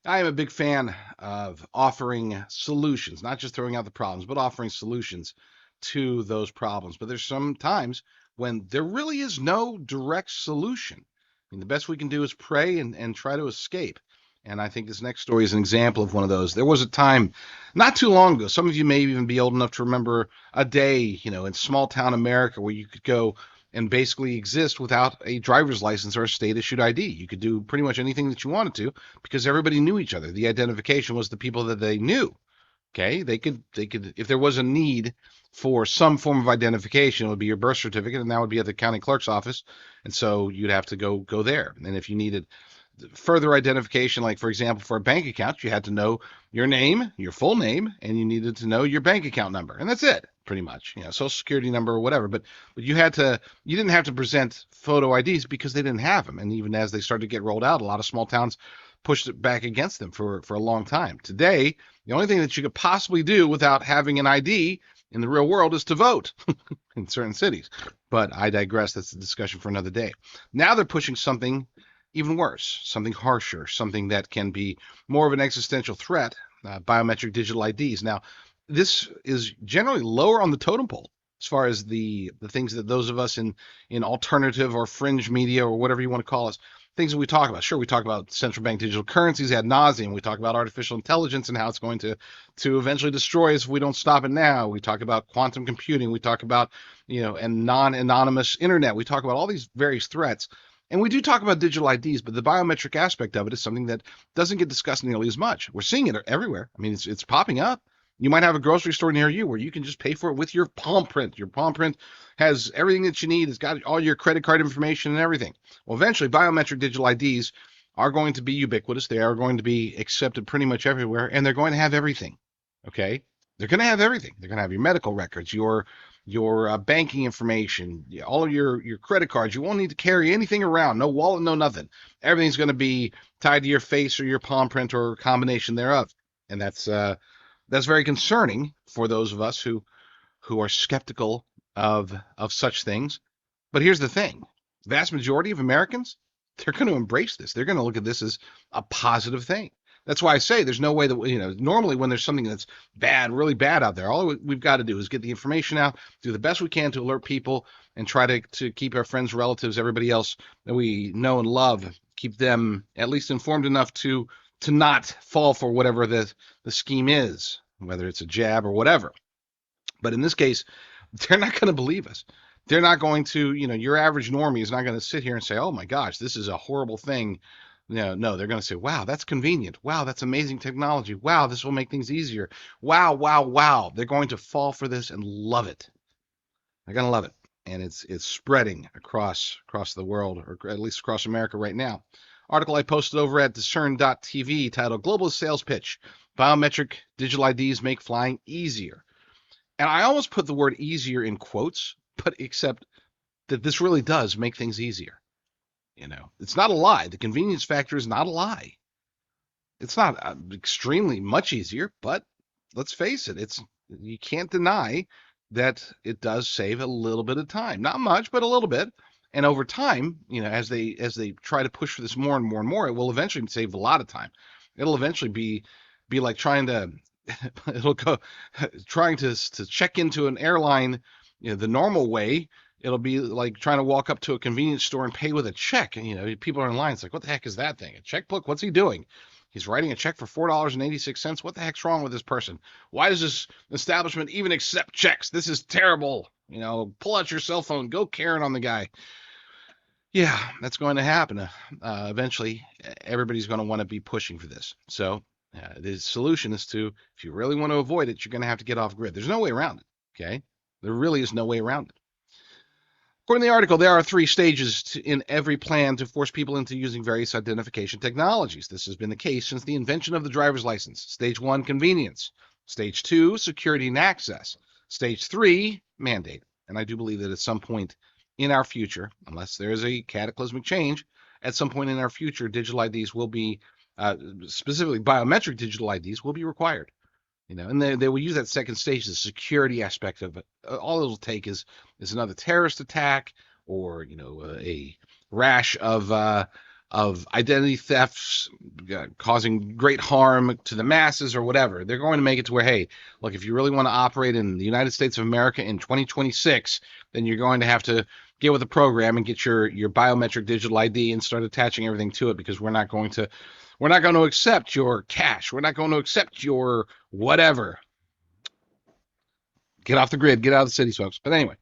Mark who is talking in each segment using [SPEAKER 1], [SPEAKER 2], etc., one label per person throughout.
[SPEAKER 1] I am a big fan of offering solutions, not just throwing out the problems, but offering solutions to those problems. But there's some times when there really is no direct solution. I mean, the best we can do is pray and try to escape. And I think this next story is an example of one of those. There was a time not too long ago, some of you may even be old enough to remember a day, in small town America where you could go and basically exist without a driver's license or a state issued ID. You could do pretty much anything that you wanted to because everybody knew each other. The identification was the people that they knew. Okay, they could if there was a need for some form of identification, it would be your birth certificate, and that would be at the county clerk's office, and so you'd have to go there. And if you needed further identification, like for example, for a bank account, you had to know your name, your full name, and you needed to know your bank account number, and that's it, pretty much. Social security number or whatever. But you didn't have to present photo IDs because they didn't have them. And even as they started to get rolled out, a lot of small towns pushed it back against them for a long time. Today, the only thing that you could possibly do without having an ID in the real world is to vote in certain cities. But I digress. That's a discussion for another day. Now they're pushing something even worse, something harsher, something that can be more of an existential threat, biometric digital IDs. Now, this is generally lower on the totem pole as far as the things that those of us in alternative or fringe media or whatever you want to call us, things that we talk about. Sure, we talk about central bank digital currencies ad nauseum. We talk about artificial intelligence and how it's going to eventually destroy us if we don't stop it now. We talk about quantum computing. We talk about, and non-anonymous internet. We talk about all these various threats. And we do talk about digital IDs, but the biometric aspect of it is something that doesn't get discussed nearly as much. We're seeing it everywhere. I mean, it's popping up. You might have a grocery store near you where you can just pay for it with your palm print. Your palm print has everything that you need. It's got all your credit card information and everything. Well, eventually, biometric digital IDs are going to be ubiquitous. They are going to be accepted pretty much everywhere, and they're going to have everything. Okay? They're going to have everything. They're going to have your medical records, your banking information, all of your credit cards. You won't need to carry anything around. No wallet, no nothing. Everything's going to be tied to your face or your palm print or a combination thereof. And that's very concerning for those of us who are skeptical of such things. But here's the thing: vast majority of Americans, they're going to embrace this. They're going to look at this as a positive thing. That's why I say there's no way that normally when there's something that's bad, really bad out there, all we've got to do is get the information out, do the best we can to alert people, and try to keep our friends, relatives, everybody else that we know and love, keep them at least informed enough to not fall for whatever the scheme is, whether it's a jab or whatever. But in this case, they're not going to believe us. They're not going to, your average normie is not going to sit here and say, oh my gosh, this is a horrible thing. No, they're going to say, wow, that's convenient. Wow, that's amazing technology. Wow, this will make things easier. Wow, wow, wow. They're going to fall for this and love it. They're going to love it. And it's spreading across the world, or at least across America right now. Article I posted over at discern.tv titled Globalist Sales Pitch: Biometric Digital IDs Make Flying Easier. And I almost put the word easier in quotes, but except that this really does make things easier. It's not a lie. The convenience factor is not a lie. It's not extremely much easier, but let's face it, you can't deny that it does save a little bit of time. Not much, but a little bit. And over time, as they try to push for this more and more and more, it will eventually save a lot of time. It'll eventually be like trying to check into an airline, the normal way. It'll be like trying to walk up to a convenience store and pay with a check. And, people are in line. It's like, what the heck is that thing? A checkbook? What's he doing? He's writing a check for $4.86. What the heck's wrong with this person? Why does this establishment even accept checks? This is terrible. Pull out your cell phone. Go Karen on the guy. Yeah, that's going to happen. Eventually, everybody's going to want to be pushing for this. So the solution is if you really want to avoid it, you're going to have to get off grid. There's no way around it. Okay? There really is no way around it. According to the article, there are 3 stages in every plan to force people into using various identification technologies. This has been the case since the invention of the driver's license. Stage 1, convenience. Stage 2, security and access. Stage 3, mandate. And I do believe that at some point in our future, unless there is a cataclysmic change, at some point in our future, digital IDs will be, specifically biometric digital IDs, will be required. And they will use that second stage, the security aspect of it. All it'll take is another terrorist attack, or a rash of of identity thefts causing great harm to the masses or whatever. They're going to make it to where, hey, look, if you really want to operate in the United States of America in 2026, then you're going to have to get with the program and get your biometric digital ID and start attaching everything to it, because we're not going to accept your cash. We're not going to accept your whatever. Get off the grid, get out of the cities, folks. But anyway,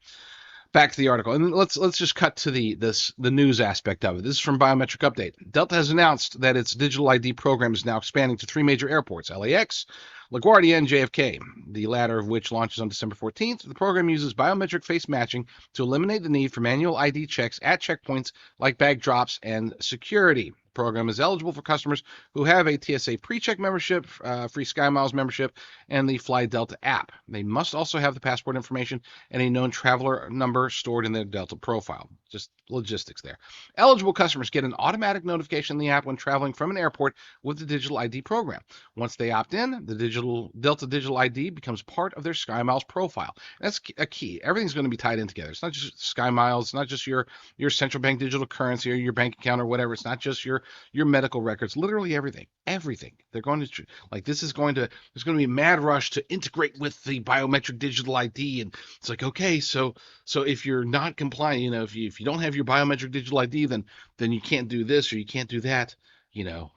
[SPEAKER 1] back to the article, and let's just cut to the news aspect of it. This is from Biometric Update. Delta has announced that its digital ID program is now expanding to 3 major airports: LAX, LaGuardia, and JFK, the latter of which launches on December 14th. The program uses biometric face matching to eliminate the need for manual ID checks at checkpoints like bag drops and security. The program is eligible for customers who have a TSA PreCheck membership, free SkyMiles membership, and the Fly Delta app. They must also have the passport information and a known traveler number stored in their Delta profile. Just logistics there. Eligible customers get an automatic notification in the app when traveling from an airport with the digital ID program. Once they opt in, the Delta digital ID becomes part of their SkyMiles profile. That's a key. Everything's going to be tied in together. It's not just SkyMiles. It's not just your central bank digital currency or your bank account or whatever. It's not just your medical records. Literally everything. Everything. They're going to there's going to be a mad rush to integrate with the biometric digital ID, and it's like, okay, so if you're not compliant, if you don't have your biometric digital ID, then you can't do this or you can't do that.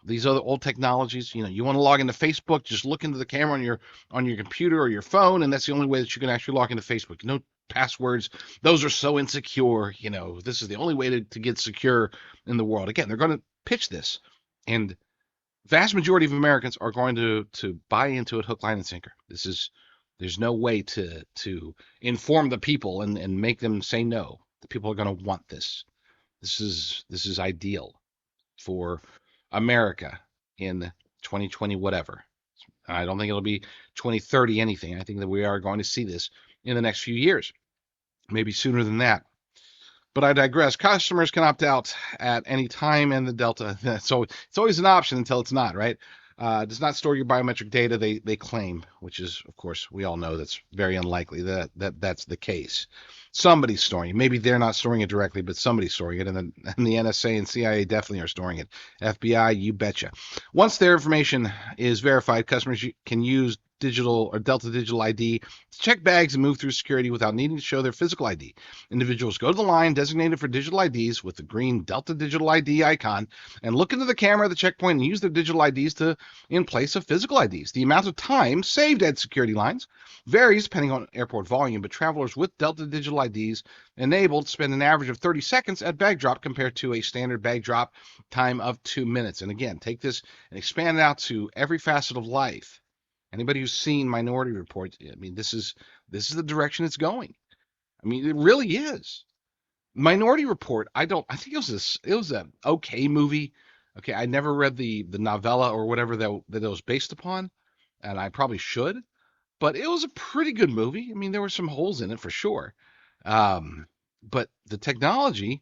[SPEAKER 1] These other old technologies. You want to log into Facebook, just look into the camera on your computer or your phone, and that's the only way that you can actually log into Facebook. No passwords; those are so insecure. This is the only way to get secure in the world. Again, they're going to pitch this, and vast majority of Americans are going to buy into it hook, line, and sinker. There's no way to inform the people and make them say no. The people are going to want this. This is ideal for America in 2020 whatever. I don't think it'll be 2030 anything. I think that we are going to see this in the next few years, maybe sooner than that. But I digress. Customers can opt out at any time in the Delta. So it's always an option until it's not, right? Does not store your biometric data, they claim, which is, of course, we all know that's very unlikely that's the case. Somebody's storing it. Maybe they're not storing it directly, but somebody's storing it, and the NSA and CIA definitely are storing it. FBI, you betcha. Once their information is verified, customers can use digital or Delta digital ID to check bags and move through security without needing to show their physical ID. Individuals go to the line designated for digital IDs with the green Delta digital ID icon and look into the camera at the checkpoint and use their digital IDs in place of physical IDs. The amount of time saved at security lines varies depending on airport volume, but travelers with Delta digital IDs enabled spend an average of 30 seconds at bag drop compared to a standard bag drop time of 2 minutes. And again, take this and expand it out to every facet of life. Anybody who's seen Minority Report, I mean, this is the direction it's going. I mean, it really is. Minority Report, I think it was a okay movie. Okay, I never read the novella or whatever that it was based upon, and I probably should, but it was a pretty good movie. I mean, there were some holes in it for sure. But the technology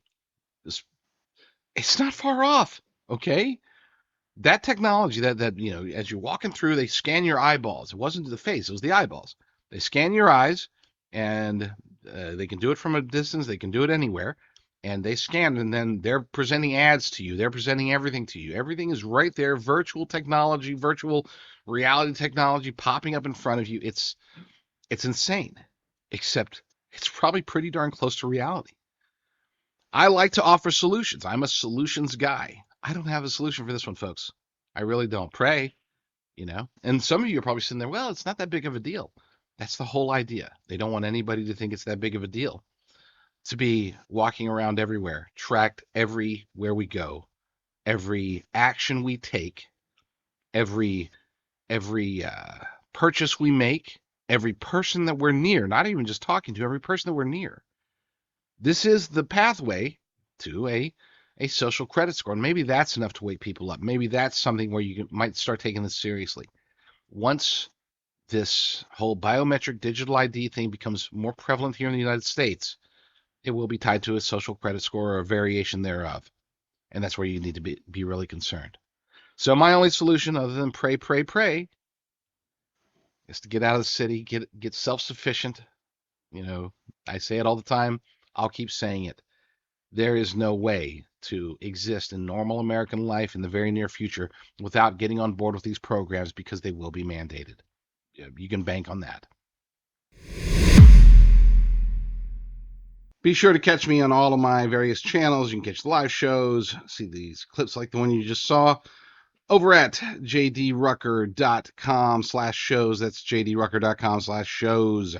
[SPEAKER 1] it's not far off, okay? That technology that as you're walking through, they scan your eyeballs. It wasn't the face, it was the eyeballs. They scan your eyes, and they can do it from a distance, they can do it anywhere, and they scan, and then they're presenting ads to you, they're presenting everything to you. Everything is right there. Virtual technology, virtual reality technology popping up in front of you. It's insane, except it's probably pretty darn close to reality. I like to offer solutions. I'm a solutions guy. I don't have a solution for this one, folks. I really don't. Pray. And some of you are probably sitting there, well, it's not that big of a deal. That's the whole idea. They don't want anybody to think it's that big of a deal. To be walking around everywhere, tracked everywhere we go, every action we take, every purchase we make, every person that we're near, not even just talking to, every person that we're near. This is the pathway to a social credit score. And maybe that's enough to wake people up. Maybe that's something where you might start taking this seriously. Once this whole biometric digital ID thing becomes more prevalent here in the United States, it will be tied to a social credit score or a variation thereof. And that's where you need to be really concerned. So my only solution, other than pray, pray, pray, is to get out of the city, get self-sufficient. I say it all the time. I'll keep saying it. There is no way to exist in normal American life in the very near future without getting on board with these programs because they will be mandated. You can bank on that. Be sure to catch me on all of my various channels. You can catch the live shows, see these clips like the one you just saw over at jdrucker.com/shows. That's jdrucker.com/shows.